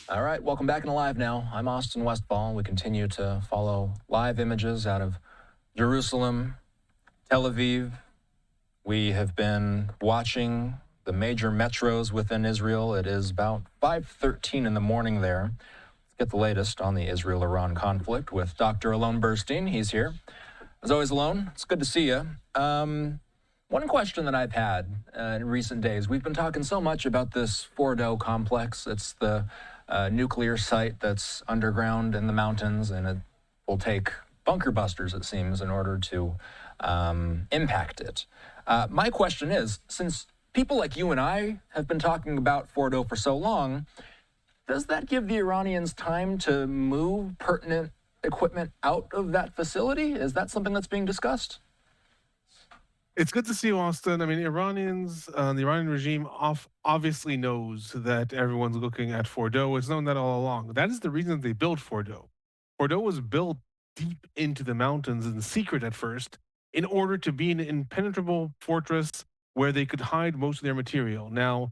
All right, welcome back in Live Now. I'm Austin Westfall. We continue to follow live images out of Jerusalem, Tel Aviv. We have been watching the major metros within Israel. It is about 5:13 in the morning there. Let's get the latest on the Israel-Iran conflict with Dr. Alon Burstein. He's here. As always, Alon, it's good to see you. One question that I've had in recent days, we've been talking so much about this Fordo complex. It's the nuclear site that's underground in the mountains, and it will take bunker busters, it seems, in order to impact it. My question is, since people like you and I have been talking about Fordo for so long, does that give the Iranians time to move pertinent equipment out of that facility? Is that something that's being discussed? It's good to see you, Austin. I mean, the Iranian regime obviously knows that everyone's looking at Fordo. It's known that all along. That is the reason they built Fordo. Fordo was built deep into the mountains in secret at first in order to be an impenetrable fortress where they could hide most of their material. Now,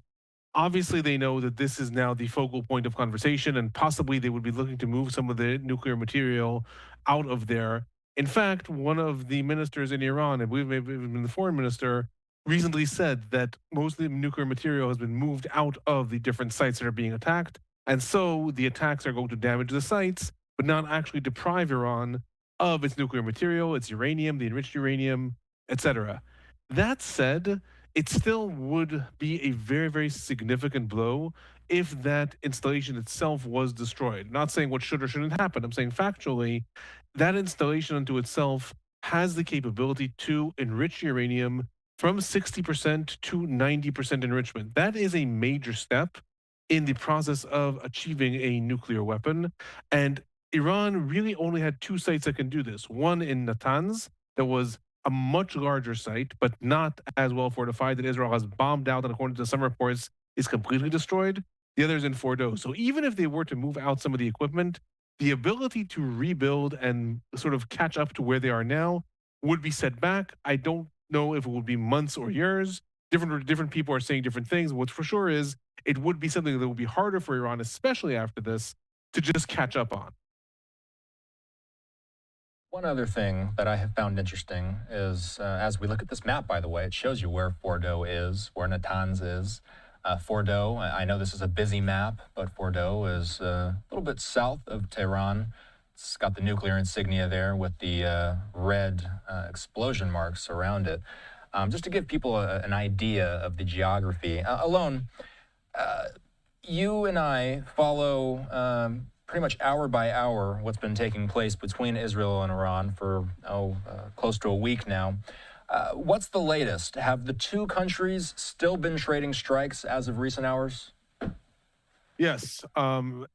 obviously, they know that this is now the focal point of conversation, and possibly they would be looking to move some of the nuclear material out of there. In fact, one of the ministers in Iran, I believe maybe even the foreign minister, recently said that most of the nuclear material has been moved out of the different sites that are being attacked. And so the attacks are going to damage the sites, but not actually deprive Iran of its nuclear material, its uranium, the enriched uranium, etc. That said, it still would be a very, very significant blow if that installation itself was destroyed. Not saying what should or shouldn't happen. I'm saying factually, that installation unto itself has the capability to enrich uranium from 60% to 90% enrichment. That is a major step in the process of achieving a nuclear weapon. And Iran really only had two sites that can do this. One in Natanz, that was a much larger site, but not as well fortified, that Israel has bombed out, and according to some reports, is completely destroyed. The other is in Fordo. So even if they were to move out some of the equipment, the ability to rebuild and sort of catch up to where they are now would be set back. I don't know if it would be months or years. Different people are saying different things. What for sure is it would be something that would be harder for Iran, especially after this, to just catch up on. One other thing that I have found interesting is as we look at this map, by the way, it shows you where Fordo is, where Natanz is. Fordo, I know this is a busy map, but Fordo is a little bit south of Tehran. It's got the nuclear insignia there with the red explosion marks around it. Just to give people an idea of the geography. Alon, you and I follow pretty much hour by hour what's been taking place between Israel and Iran for close to a week now. What's the latest? Have the two countries still been trading strikes as of recent hours? Yes.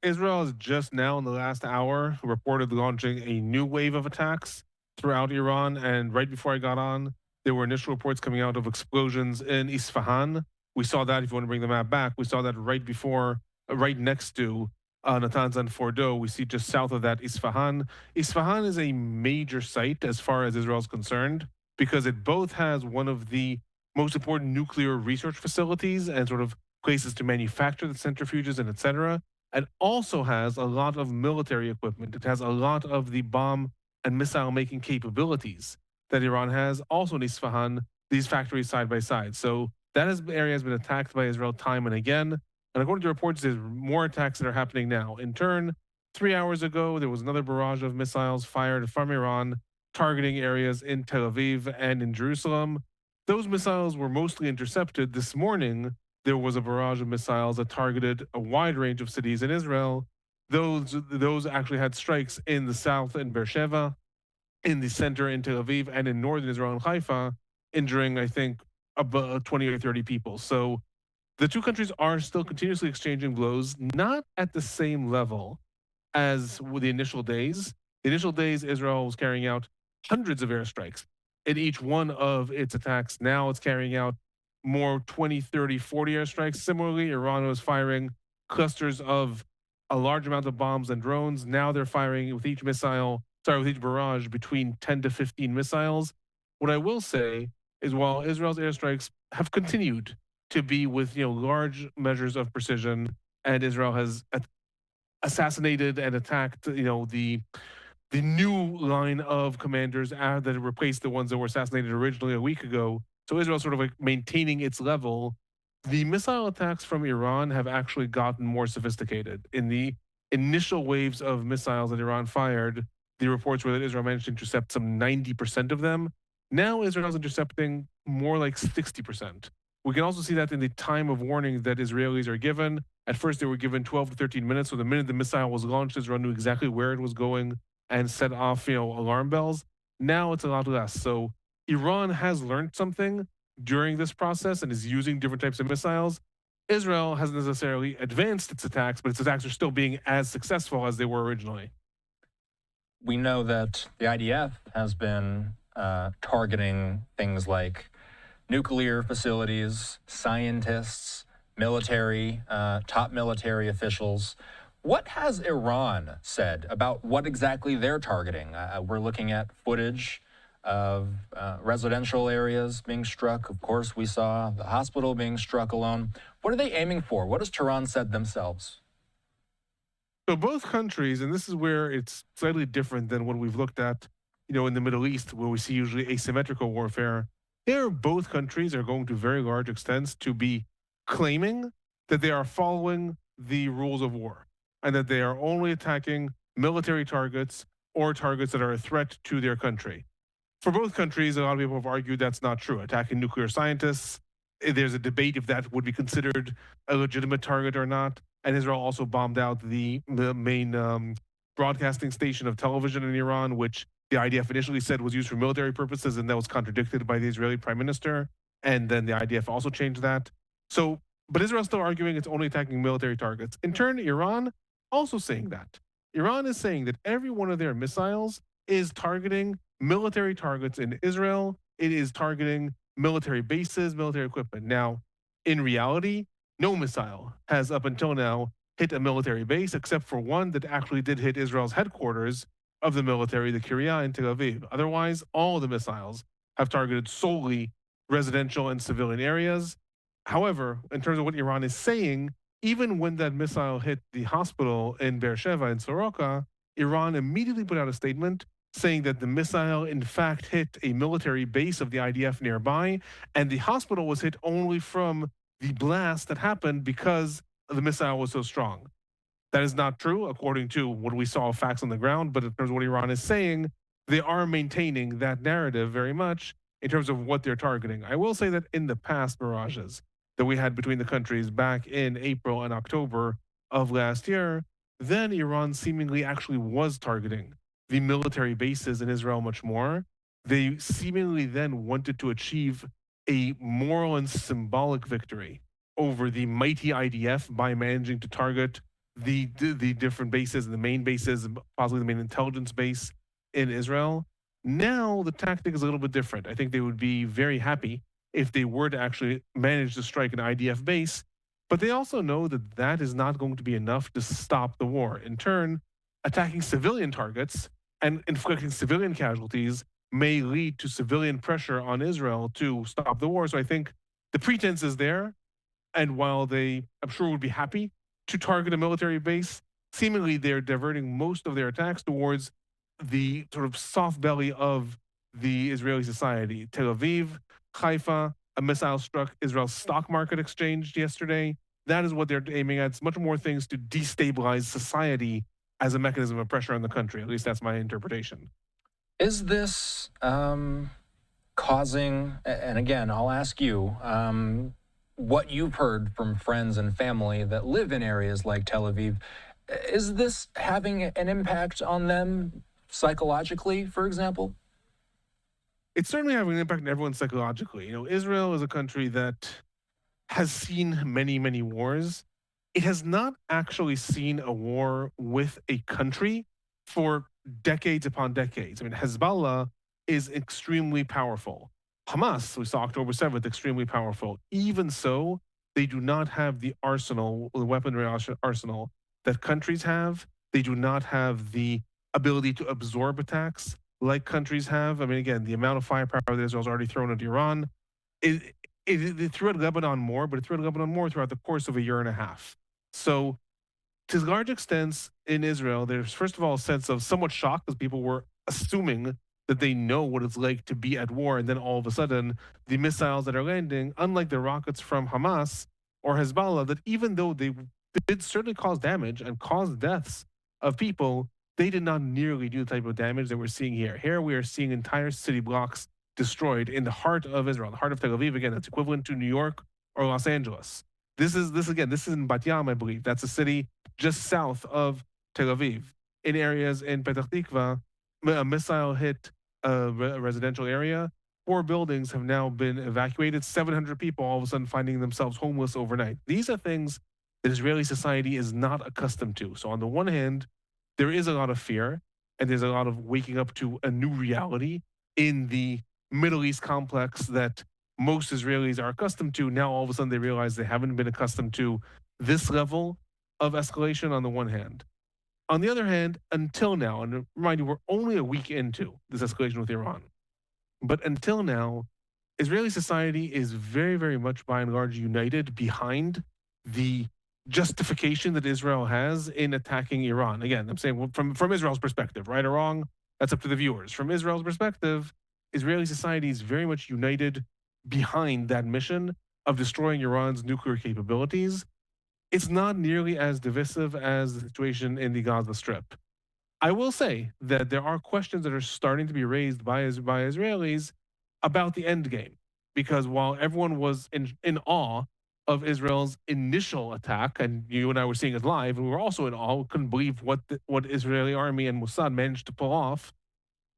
Israel has just now, in the last hour, reported launching a new wave of attacks throughout Iran. And right before I got on, there were initial reports coming out of explosions in Isfahan. We saw that, if you want to bring the map back, we saw that right before, right next to Natanz and Fordo. We see just south of that Isfahan. Isfahan is a major site as far as Israel is concerned, because it both has one of the most important nuclear research facilities and sort of places to manufacture the centrifuges and etc. And also has a lot of military equipment. It has a lot of the bomb and missile making capabilities that Iran has. Also in Isfahan, these factories side by side. So that area has been attacked by Israel time and again. And according to reports, there's more attacks that are happening now. In turn, 3 hours ago, there was another barrage of missiles fired from Iran, targeting areas in Tel Aviv and in Jerusalem. Those missiles were mostly intercepted. This morning, there was a barrage of missiles that targeted a wide range of cities in Israel. Those actually had strikes in the south in Beersheba, in the center in Tel Aviv, and in northern Israel and Haifa, injuring, I think, about 20 or 30 people. So the two countries are still continuously exchanging blows, not at the same level as with the initial days. The initial days, Israel was carrying out hundreds of airstrikes in each one of its attacks. Now it's carrying out more 20, 30, 40 airstrikes. Similarly, Iran was firing clusters of a large amount of bombs and drones. Now they're firing with each barrage between 10 to 15 missiles. What I will say is, while Israel's airstrikes have continued to be with large measures of precision, and Israel has assassinated and attacked, the new line of commanders that replaced the ones that were assassinated originally a week ago. So Israel sort of like maintaining its level. The missile attacks from Iran have actually gotten more sophisticated. In the initial waves of missiles that Iran fired, the reports were that Israel managed to intercept some 90% of them. Now Israel's intercepting more like 60%. We can also see that in the time of warning that Israelis are given. At first, they were given 12 to 13 minutes. So the minute the missile was launched, Israel knew exactly where it was going and set off, alarm bells. Now it's a lot less. So Iran has learned something during this process and is using different types of missiles. Israel hasn't necessarily advanced its attacks, but its attacks are still being as successful as they were originally. We know that the IDF has been targeting things like nuclear facilities, scientists, military, top military officials. What has Iran said about what exactly they're targeting? We're looking at footage of residential areas being struck. Of course, we saw the hospital being struck alone. What are they aiming for? What has Tehran said themselves? So both countries, and this is where it's slightly different than what we've looked at, in the Middle East, where we see usually asymmetrical warfare. Here, both countries are going to very large extents to be claiming that they are following the rules of war and that they are only attacking military targets or targets that are a threat to their country. For both countries, a lot of people have argued that's not true. Attacking nuclear scientists, there's a debate if that would be considered a legitimate target or not. And Israel also bombed out the main broadcasting station of television in Iran, which the IDF initially said was used for military purposes, and that was contradicted by the Israeli prime minister. And then the IDF also changed that. So, but Israel's still arguing it's only attacking military targets. In turn, Iran also saying that. Iran is saying that every one of their missiles is targeting military targets in Israel. It is targeting military bases, military equipment. Now, in reality, no missile has up until now hit a military base except for one that actually did hit Israel's headquarters of the military, the Kiryat in Tel Aviv. Otherwise, all the missiles have targeted solely residential and civilian areas. However, in terms of what Iran is saying, even when that missile hit the hospital in Beersheba in Soroka, Iran immediately put out a statement saying that the missile in fact hit a military base of the IDF nearby, and the hospital was hit only from the blast that happened because the missile was so strong. That is not true, according to what we saw facts on the ground, but in terms of what Iran is saying, they are maintaining that narrative very much in terms of what they're targeting. I will say that in the past mirages that we had between the countries back in April and October of last year, then Iran seemingly actually was targeting the military bases in Israel much more. They seemingly then wanted to achieve a moral and symbolic victory over the mighty IDF by managing to target the different bases and the main bases, possibly the main intelligence base in Israel. Now the tactic is a little bit different. I think they would be very happy if they were to actually manage to strike an IDF base, but they also know that that is not going to be enough to stop the war. In turn, attacking civilian targets and inflicting civilian casualties may lead to civilian pressure on Israel to stop the war. So I think the pretense is there. And while they, I'm sure, would be happy to target a military base, seemingly they're diverting most of their attacks towards the sort of soft belly of the Israeli society. Tel Aviv, Haifa, a missile struck Israel's stock market exchange yesterday. That is what they're aiming at. It's much more things to destabilize society as a mechanism of pressure on the country. At least that's my interpretation. Is this causing, and again, I'll ask you, what you've heard from friends and family that live in areas like Tel Aviv, is this having an impact on them psychologically, for example? It's certainly having an impact on everyone psychologically. Israel is a country that has seen many, many wars. It has not actually seen a war with a country for decades upon decades. I mean, Hezbollah is extremely powerful. Hamas, we saw October 7th, extremely powerful. Even so, they do not have the arsenal, the weaponry arsenal that countries have. They do not have the ability to absorb attacks like countries have. I mean, again, the amount of firepower that Israel's already thrown at Iran, it threw at Lebanon more, but it threw at Lebanon more throughout the course of a year and a half. So to large extents in Israel, there's first of all a sense of somewhat shock because people were assuming that they know what it's like to be at war, and then all of a sudden, the missiles that are landing, unlike the rockets from Hamas or Hezbollah, that even though they did certainly cause damage and cause deaths of people, they did not nearly do the type of damage that we're seeing here. Here we are seeing entire city blocks destroyed in the heart of Israel, the heart of Tel Aviv. Again, that's equivalent to New York or Los Angeles. This is in Bat Yam, I believe. That's a city just south of Tel Aviv. In areas in Petah Tikva, a missile hit a residential area. 4 buildings have now been evacuated. 700 people all of a sudden finding themselves homeless overnight. These are things that Israeli society is not accustomed to. So on the one hand, there is a lot of fear, and there's a lot of waking up to a new reality in the Middle East complex that most Israelis are accustomed to. Now all of a sudden they realize they haven't been accustomed to this level of escalation on the one hand. On the other hand, until now, and remind you, we're only a week into this escalation with Iran, but until now, Israeli society is very, very much by and large united behind the justification that Israel has in attacking Iran. Again, I'm saying from Israel's perspective, right or wrong, that's up to the viewers. From Israel's perspective, Israeli society is very much united behind that mission of destroying Iran's nuclear capabilities. It's not nearly as divisive as the situation in the Gaza Strip. I will say that there are questions that are starting to be raised by Israelis about the end game, because while everyone was in awe of Israel's initial attack, and you and I were seeing it live, and we were also in awe, we couldn't believe what Israeli army and Mossad managed to pull off.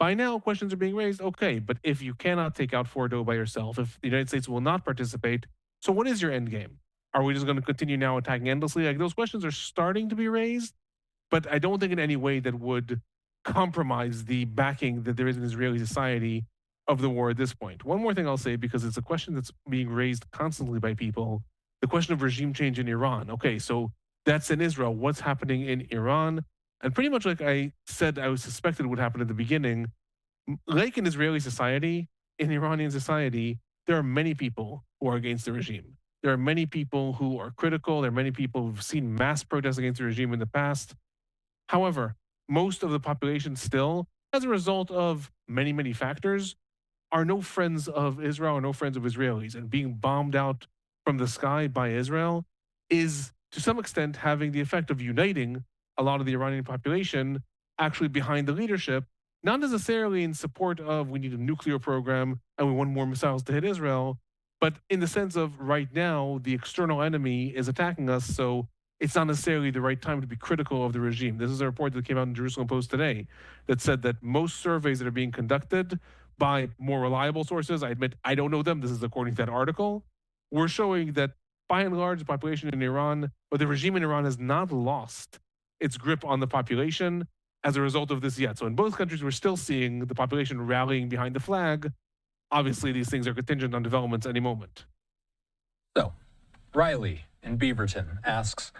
By now, questions are being raised. Okay, but if you cannot take out Fordo by yourself, if the United States will not participate, so what is your end game? Are we just going to continue now attacking endlessly? Like, those questions are starting to be raised, but I don't think in any way that would compromise the backing that there is in Israeli society of the war at this point. One more thing I'll say, because it's a question that's being raised constantly by people, the question of regime change in Iran. Okay, so that's in Israel. What's happening in Iran? And pretty much like I said, I was suspected would happen at the beginning, like in Israeli society, in Iranian society, there are many people who are against the regime. There are many people who are critical. There are many people who've seen mass protests against the regime in the past. However, most of the population still, as a result of many, many factors, are no friends of Israel or no friends of Israelis. And being bombed out from the sky by Israel is, to some extent, having the effect of uniting a lot of the Iranian population actually behind the leadership, not necessarily in support of we need a nuclear program and we want more missiles to hit Israel, but in the sense of right now, the external enemy is attacking us, so it's not necessarily the right time to be critical of the regime. This is a report that came out in Jerusalem Post today that said that most surveys that are being conducted by more reliable sources, I admit I don't know them, this is according to that article, we're showing that by and large, the population in Iran, or the regime in Iran, has not lost its grip on the population as a result of this yet. So in both countries, we're still seeing the population rallying behind the flag. Obviously, these things are contingent on developments any moment. So, Riley in Beaverton asks,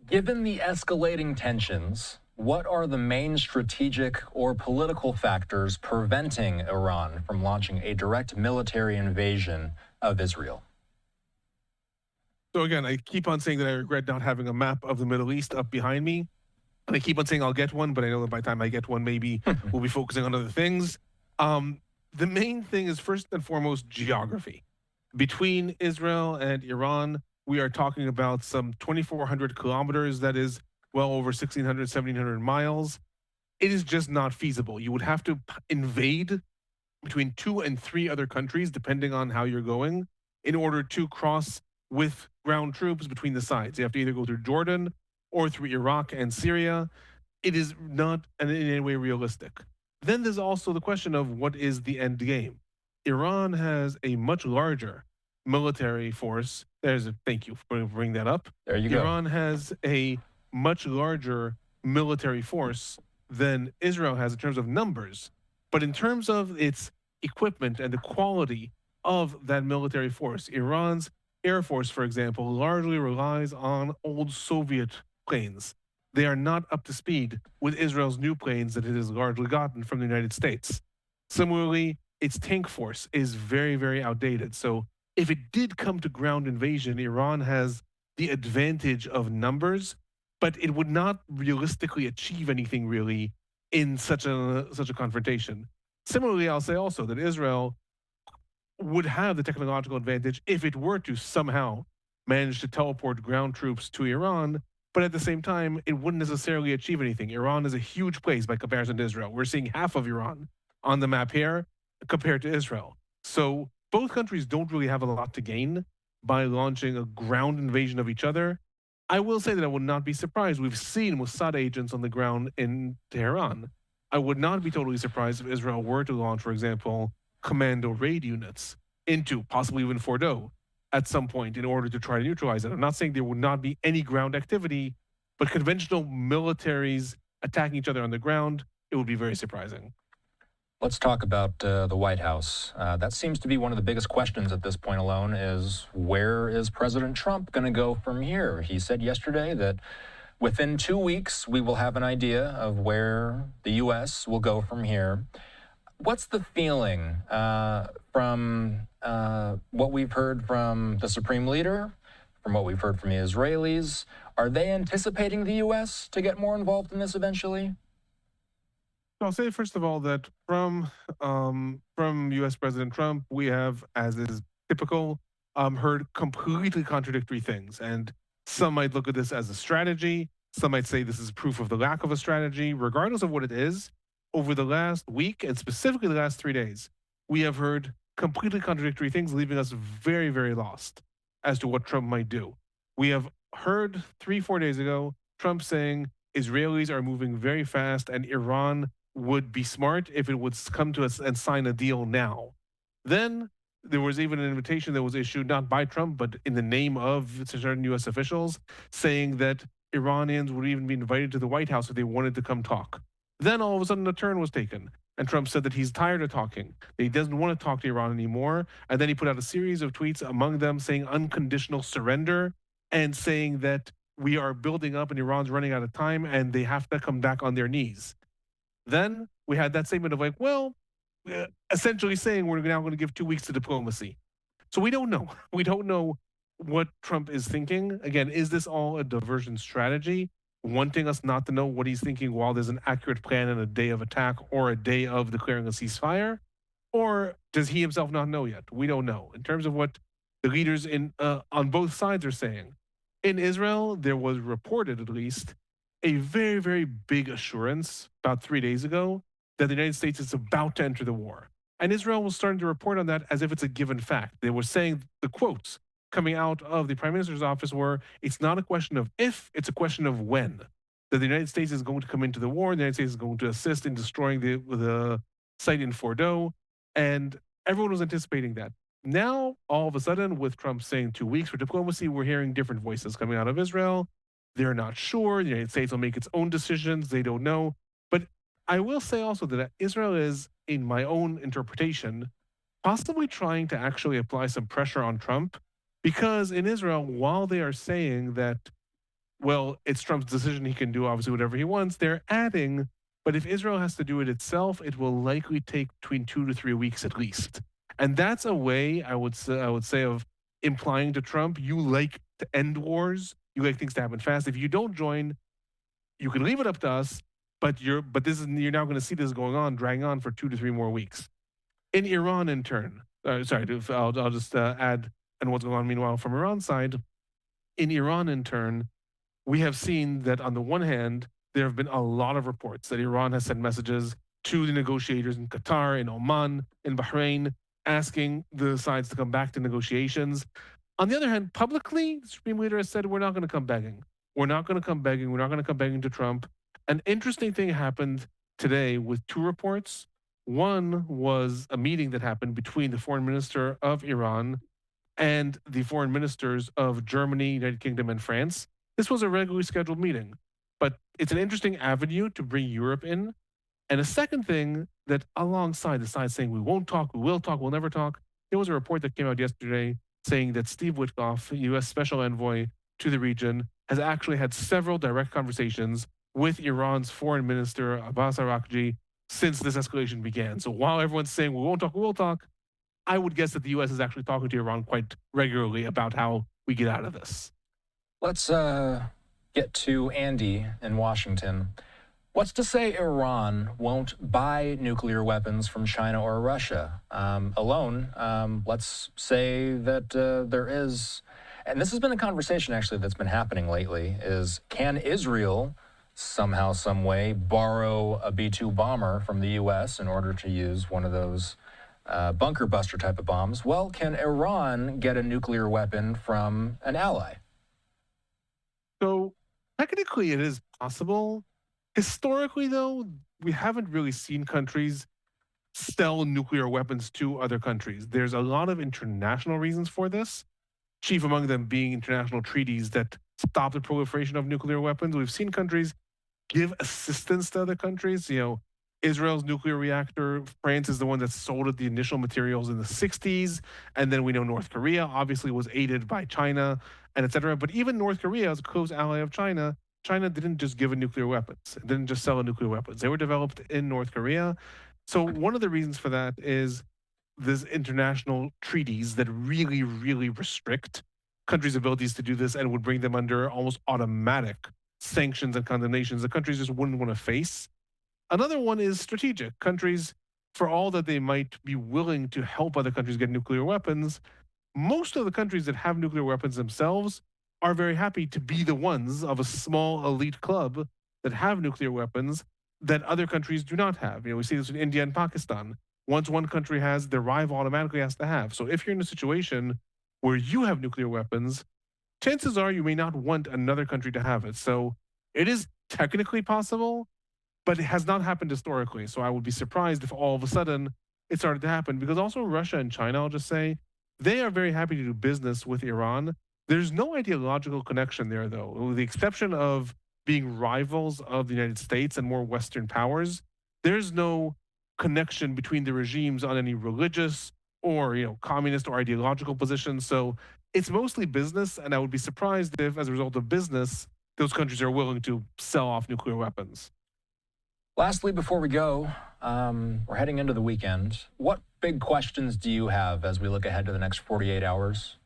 given the escalating tensions, what are the main strategic or political factors preventing Iran from launching a direct military invasion of Israel? So again, I keep on saying that I regret not having a map of the Middle East up behind me. And I keep on saying I'll get one, but I know that by the time I get one, maybe we'll be focusing on other things. The main thing is first and foremost geography. Between Israel and Iran, we are talking about some 2,400 kilometers. That is well over 1,600, 1,700 miles. It is just not feasible. You would have to invade between 2 and 3 other countries, depending on how you're going, in order to cross with ground troops between the sides. You have to either go through Jordan or through Iraq and Syria. It is not in any way realistic. Then there's also the question of what is the end game. Iran has a much larger military force. Thank you for bringing that up. There you go. Iran has a much larger military force than Israel has in terms of numbers. But in terms of its equipment and the quality of that military force, Iran's Air Force, for example, largely relies on old Soviet planes. They are not up to speed with Israel's new planes that it has largely gotten from the United States. Similarly, its tank force is very, very outdated. So if it did come to ground invasion, Iran has the advantage of numbers but it would not realistically achieve anything really in such a confrontation. Similarly, I'll say also that Israel would have the technological advantage if it were to somehow manage to teleport ground troops to Iran, but at the same time, it wouldn't necessarily achieve anything. Iran is a huge place by comparison to Israel. We're seeing half of Iran on the map here compared to Israel. So both countries don't really have a lot to gain by launching a ground invasion of each other. I will say that I would not be surprised. We've seen Mossad agents on the ground in Tehran. I would not be totally surprised if Israel were to launch, for example, commando raid units into possibly even Fordo at some point in order to try to neutralize it. I'm not saying there would not be any ground activity, but conventional militaries attacking each other on the ground, it would be very surprising. Let's talk about the White House. That seems to be one of the biggest questions at this point alone is where is President Trump going to go from here? He said yesterday that within 2 weeks, we will have an idea of where the U.S. will go from here. What's the feeling from what we've heard from the Supreme Leader, from what we've heard from the Israelis? Are they anticipating the U.S. to get more involved in this eventually? I'll say first of all that from U.S. President Trump, we have, as is typical, heard completely contradictory things, and some might look at this as a strategy. Some might say this is proof of the lack of a strategy. Regardless of what it is, over the last week and specifically the last 3 days, we have heard completely contradictory things, leaving us very, very lost as to what Trump might do. We have heard 3-4 days ago Trump saying Israelis are moving very fast and Iran would be smart if it would come to us and sign a deal now. Then there was even an invitation that was issued not by Trump, but in the name of certain U.S. officials, saying that Iranians would even be invited to the White House if they wanted to come talk. Then all of a sudden a turn was taken, and Trump said that he's tired of talking, that he doesn't want to talk to Iran anymore, and then he put out a series of tweets, among them saying unconditional surrender and saying that we are building up and Iran's running out of time and they have to come back on their knees. Then we had that statement of like, well, essentially saying we're now going to give 2 weeks to diplomacy. So we don't know. We don't know what Trump is thinking. Again, is this all a diversion strategy, wanting us not to know what he's thinking while there's an accurate plan and a day of attack or a day of declaring a ceasefire? Or does he himself not know yet? We don't know. In terms of what the leaders on both sides are saying, in Israel, there was reported at least a very, very big assurance about 3 days ago that the United States is about to enter the war. And Israel was starting to report on that as if it's a given fact. They were saying the quotes coming out of the Prime Minister's office were, it's not a question of if, it's a question of when. That the United States is going to come into the war, the United States is going to assist in destroying the site in Fordo, and everyone was anticipating that. Now, all of a sudden, with Trump saying 2 weeks for diplomacy, we're hearing different voices coming out of Israel. They're not sure. The United States will make its own decisions. They don't know. But I will say also that Israel is, in my own interpretation, possibly trying to actually apply some pressure on Trump, because in Israel, while they are saying that, well, it's Trump's decision, he can do obviously whatever he wants, they're adding, but if Israel has to do it itself, it will likely take between 2 to 3 weeks at least. And that's a way I would say of implying to Trump, you like to end wars, you like things to happen fast. If you don't join, you can leave it up to us, but you're now going to see this dragging on for 2 to 3 more weeks. In Iran, in turn, I'll just add and what's going on meanwhile from Iran's side. In Iran, in turn, we have seen that on the one hand, there have been a lot of reports that Iran has sent messages to the negotiators in Qatar, in Oman, in Bahrain, asking the sides to come back to negotiations. On the other hand, publicly, the Supreme Leader has said, we're not going to come begging. We're not going to come begging. We're not going to come begging to Trump. An interesting thing happened today with 2 reports. One was a meeting that happened between the foreign minister of Iran and the foreign ministers of Germany, United Kingdom, and France. This was a regularly scheduled meeting, but it's an interesting avenue to bring Europe in. And a second thing that alongside the side saying we won't talk, we will talk, we'll never talk, there was a report that came out yesterday saying that Steve Witkoff, U.S. Special Envoy to the region, has actually had several direct conversations with Iran's foreign minister, Abbas Araghchi, since this escalation began. So while everyone's saying we won't talk, we will talk, I would guess that the U.S. is actually talking to Iran quite regularly about how we get out of this. Let's get to Andy in Washington. What's to say Iran won't buy nuclear weapons from China or Russia? Alone, let's say that there is, and this has been a conversation actually that's been happening lately, is can Israel somehow, some way, borrow a B-2 bomber from the U.S. in order to use one of those bunker buster type of bombs? Well, can Iran get a nuclear weapon from an ally? So technically it is possible. Historically, though, we haven't really seen countries sell nuclear weapons to other countries. There's a lot of international reasons for this, chief among them being international treaties that stop the proliferation of nuclear weapons. We've seen countries give assistance to other countries. Israel's nuclear reactor, France is the one that sold it the initial materials in the 60s. And then we know North Korea obviously was aided by China and et cetera. But even North Korea, as a close ally of China didn't just give a nuclear weapons. It didn't just sell a nuclear weapons. They were developed in North Korea. So one of the reasons for that is this international treaties that really, really restrict countries' abilities to do this and would bring them under almost automatic sanctions and condemnations that countries just wouldn't want to face. Another one is strategic. Countries, for all that they might be willing to help other countries get nuclear weapons, most of the countries that have nuclear weapons themselves are very happy to be the ones of a small elite club that have nuclear weapons that other countries do not have. We see this in India and Pakistan. Once one country has, their rival automatically has to have. So if you're in a situation where you have nuclear weapons, chances are you may not want another country to have it. So it is technically possible, but it has not happened historically. So I would be surprised if all of a sudden it started to happen, because also Russia and China, I'll just say, they are very happy to do business with Iran. There's no ideological connection there, though, with the exception of being rivals of the United States and more Western powers. There's no connection between the regimes on any religious or communist or ideological positions. So it's mostly business, and I would be surprised if, as a result of business, those countries are willing to sell off nuclear weapons. Lastly, before we go, we're heading into the weekend. What big questions do you have as we look ahead to the next 48 hours?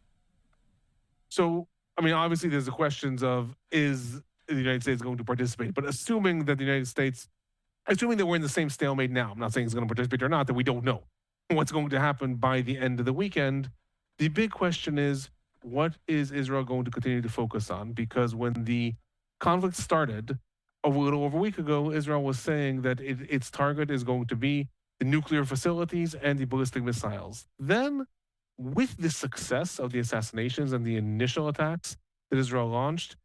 So, obviously there's the questions of, is the United States going to participate? But assuming that we're in the same stalemate now, I'm not saying it's going to participate or not, that we don't know what's going to happen by the end of the weekend. The big question is, what is Israel going to continue to focus on? Because when the conflict started a little over a week ago, Israel was saying that its target is going to be the nuclear facilities and the ballistic missiles. Then, with the success of the assassinations and the initial attacks that Israel launched,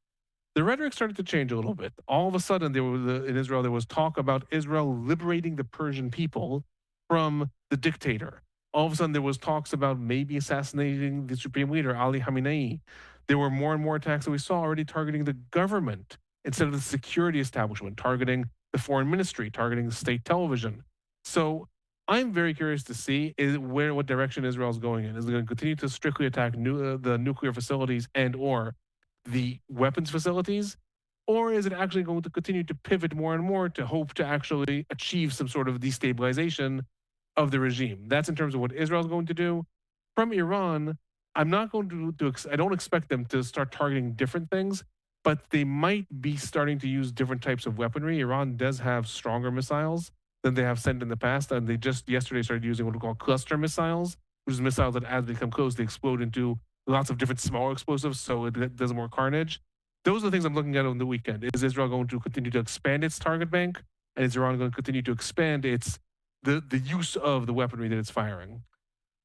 the rhetoric started to change a little bit. All of a sudden, in Israel, there was talk about Israel liberating the Persian people from the dictator. All of a sudden, there was talks about maybe assassinating the supreme leader, Ali Khamenei. There were more and more attacks that we saw already targeting the government instead of the security establishment, targeting the foreign ministry, targeting the state television. So I'm very curious to see what direction Israel is going in. Is it going to continue to strictly attack the nuclear facilities and or the weapons facilities? Or is it actually going to continue to pivot more and more to hope to actually achieve some sort of destabilization of the regime? That's in terms of what Israel is going to do. From Iran, I'm not going to I don't expect them to start targeting different things, but they might be starting to use different types of weaponry. Iran does have stronger missiles than they have sent in the past, and they just yesterday started using what we call cluster missiles, which is missiles that as they come close, they explode into lots of different smaller explosives, so it does more carnage. Those are the things I'm looking at on the weekend. Is Israel going to continue to expand its target bank? And is Iran going to continue to expand the use of the weaponry that it's firing?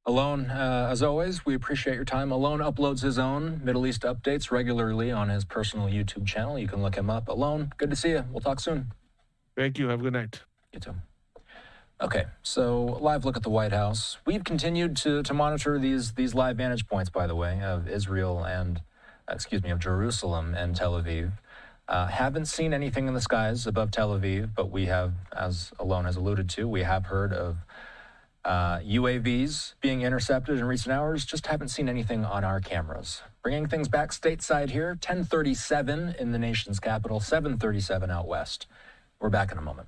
Alon, as always, we appreciate your time. Alon uploads his own Middle East updates regularly on his personal YouTube channel. You can look him up. Alon, good to see you. We'll talk soon. Thank you. Have a good night. You too. Okay, so live look at the White House. We've continued to monitor these live vantage points, by the way, of Israel and, of Jerusalem and Tel Aviv. Haven't seen anything in the skies above Tel Aviv, but we have, as Alon has alluded to, we have heard of UAVs being intercepted in recent hours. Just haven't seen anything on our cameras. Bringing things back stateside here, 10:37 in the nation's capital, 7:37 out west. We're back in a moment.